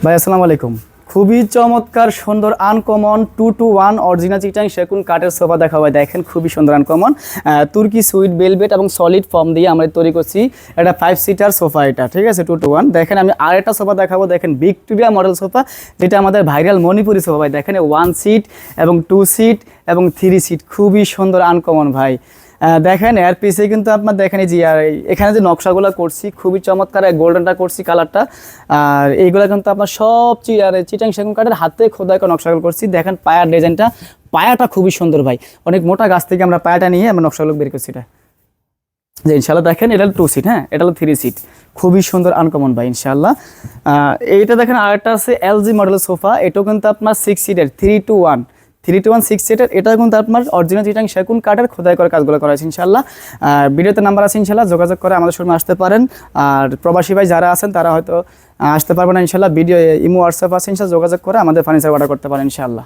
ভাই আসসালামু আলাইকুম। খুবই চমৎকার সুন্দর আনকমন 2-to-1 অরিজিনাল চিটাং সেগুন কাঠের সোফা দেখা হয়। দেখেন খুবই সুন্দর আনকমন তুর্কি সুইট বেলভেট এবং সলিড ফর্ম দিয়ে আমরা তৈরি করছি। এটা 5 সিটার সোফা, এটা ঠিক আছে 2-to-1। দেখেন আমি আরেকটা সোফা দেখাবো, দেখেন ভিক্টোরিয়া মডেল সোফা, যেটা আমাদের ভাইরাল মণিপুরি সোফা ভাই। দেখেন 1 সিট এবং 2 সিট এবং 3 সিট, খুবই সুন্দর আনকমন ভাই। দেখেন এর পিছে কিন্তু আপনার দেখেন এই যে এখানে যে নকশাগুলো করছি খুবই চমৎকার, গোল্ডেনটা করছি কালারটা। আর এইগুলো কিন্তু আপনার সব চিটাং সেগুন কাঠের হাতে খোদাই করে নকশাগুলো করছি। দেখেন পায়ার ডিজাইনটা, পায়াটা খুবই সুন্দর ভাই। অনেক মোটা গাছ থেকে আমরা পায়াটা নিয়ে আমরা নকশাগুলো বের করছি। এটা যে ইনশাল্লাহ দেখেন এটা 2 সিট, হ্যাঁ এটা হলো 3 সিট, খুবই সুন্দর আনকমন ভাই ইনশাল্লাহ। এইটা দেখেন আরেকটা আছে এলজি মডেলের সোফা, এটাও কিন্তু আপনার 6 সিটের 3-to-1 6 সিটের। এটা কিন্তু আপনার অরিজিনাল চিটাং সেগুন কাঠের খোদাই করে কাজগুলো করা আছে ইনশাল্লাহ। ভিডিওতে নাম্বার আছে ইনশাল্লাহ, যোগাযোগ করে আমাদের শোরুমে আসতে পারেন। আর প্রবাসী ভাই যারা আছেন তারা হয়তো আসতে পারবেন না ইনশাল্লাহ, ভিডিও ইমো হোয়াটসঅ্যাপ আছে ইনশাল্লাহ, যোগাযোগ করে আমাদের ফার্নিচার অর্ডার করতে পারেন ইনশাল্লাহ।